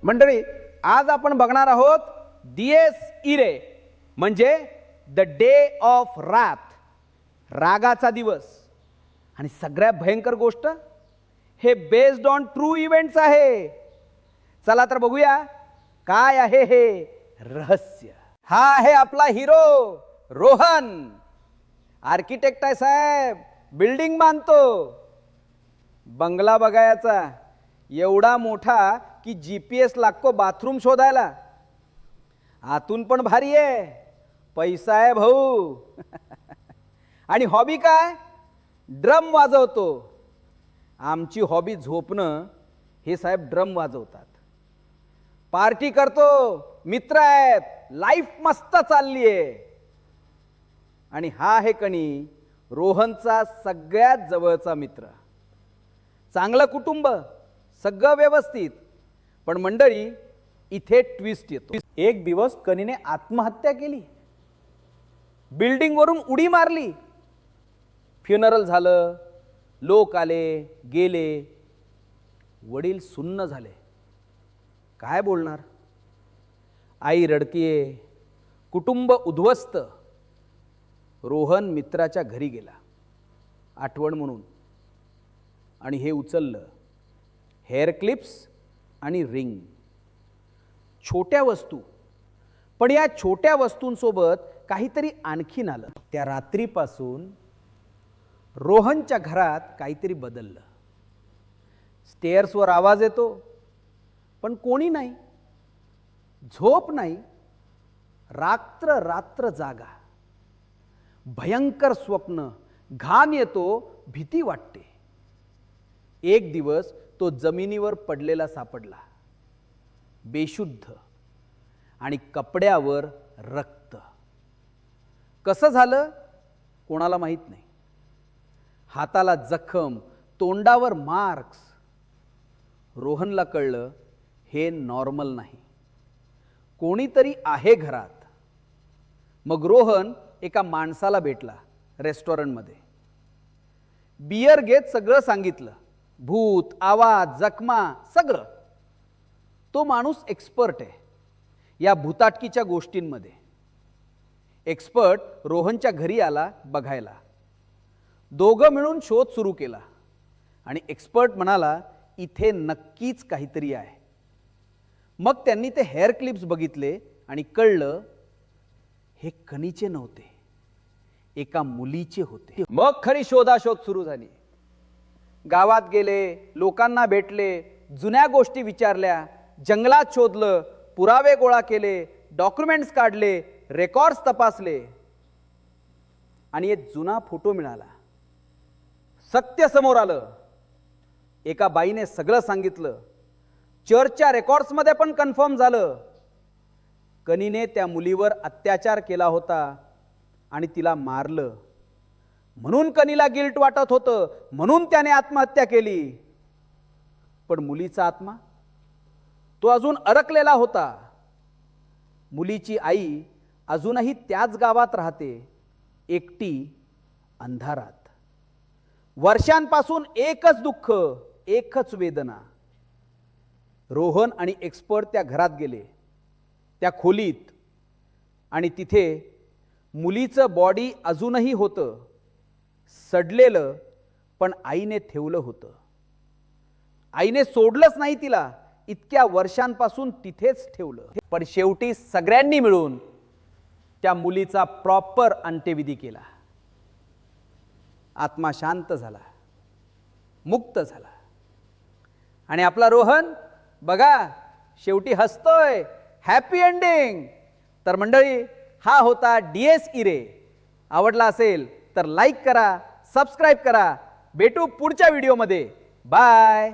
मंडळी, आज आपण बघणार आहोत दियेस इरे म्हणजे द डे ऑफ रात, रागाचा दिवस। आणि सगळ्यात भयंकर गोष्ट, हे बेस्ड ऑन ट्रू इव्हेंट्स आहे। चला तर बघूया काय आहे हे रहस्य। हा आहे आपला हिरो रोहन, आर्किटेक्ट आहे साहेब, बिल्डिंग बांधतो। बंगला बघायचा एवढा मोठा की जीपीएस लागतो बाथरूम शोधायला। आतून पण भारी आहे, पैसा आहे भाऊ। आणि हॉबी काय? ड्रम वाजवतो। आमची हॉबी झोपणं, हे साहेब ड्रम वाजवतात। पार्टी करतो, मित्र आहेत, लाईफ मस्त चालली आहे। आणि हा आहे कणी रोहनचा सगळ्यात जवळचा मित्र। चांगलं कुटुंब, सगळं व्यवस्थित। पण मंडळी, इथे ट्विस्ट येतो। एक दिवस कनीने आत्महत्या केली, बिल्डिंग वरून उडी मारली। फ्युनरल झालं, लोक आले गेले, वडील सुन्न झाले। काय बोलणार? आई रडतीये, कुटुंब उद्ध्वस्त। रोहन मित्राच्या घरी गेला आठवण म्हणून, आणि हे उचललं, हेअर क्लिप्स आणि रिंग। छोट्या वस्तू, पण या छोट्या वस्तूंसोबत काहीतरी आणखीन आलं। त्या रात्रीपासून रोहनच्या घरात काहीतरी बदललं। स्टेअर्सवर आवाज येतो, पण कोणी नाही, झोप नाही, रात्र रात्र जागा। भयंकर स्वप्न, घाम येतो, भीती वाटते। एक दिवस तो जमिनीवर पडलेला सापडला, बेशुद्ध, आणि कपड्यावर रक्त। कसं झालं कोणाला माहित नाही। हाताला जखम, तोंडावर मार्क्स। रोहनला कळलं हे नॉर्मल नाही, कोणीतरी आहे घरात। मग रोहन एका माणसाला भेटला रेस्टॉरंटमध्ये। बियर घेत सगळं सांगितलं, भूत, आवाज, जखमा, सगळं। तो माणूस एक्सपर्ट आहे या भूताटकीच्या गोष्टींमध्ये। एक्सपर्ट रोहनच्या घरी आला बघायला। दोघं मिळून शोध सुरू केला, आणि एक्सपर्ट म्हणाला इथे नक्कीच काहीतरी आहे। मग त्यांनी ते हेअर क्लिप्स बघितले आणि कळलं हे कनीचे नव्हते, एका मुलीचे होते। मग खरी शोधाशोध सुरू झाली। गावात गेले, लोकांना भेटले, जुन्या गोष्टी विचारल्या, जंगलात शोधलं, पुरावे गोळा केले, डॉक्युमेंट्स काढले, रेकॉर्ड्स तपासले, आणि एक जुना फोटो मिळाला। सत्य समोर आलं। एका बाईने सगळं सांगितलं, चर्चच्या रेकॉर्ड्समध्ये पण कन्फर्म झालं। कनीने त्या मुलीवर अत्याचार केला होता आणि तिला मारलं। म्हणून कनीला गिल्ट वाटत होतं, म्हणून त्याने आत्महत्या केली। पण मुलीचा आत्मा तो अजून अडकलेला होता। मुलीची आई अजूनही त्याच गावात राहते, एकटी, अंधारात। वर्षांपासून एकच दुःख, एकच वेदना। रोहन आणि एक्सपर्ट त्या घरात गेले, त्या खोलीत, आणि तिथे मुलीचं बॉडी अजूनही होतं, सडलेलं, पण आईने ठेवलं होतं। आईने सोडलंच नाही तिला, इतक्या वर्षांपासून तिथेच ठेवलं। पण शेवटी सगळ्यांनी मिळून त्या मुलीचा प्रॉपर अंत्यविधी केला। आत्मा शांत झाला, मुक्त झाला। आणि आपला रोहन बघा शेवटी हसतोय, हॅपी एंडिंग। तर मंडळी, हा होता दियेस इरे। आवडला असेल तर लाईक करा, सबस्क्राईब करा। भेटू पुढच्या व्हिडिओमध्ये। बाय।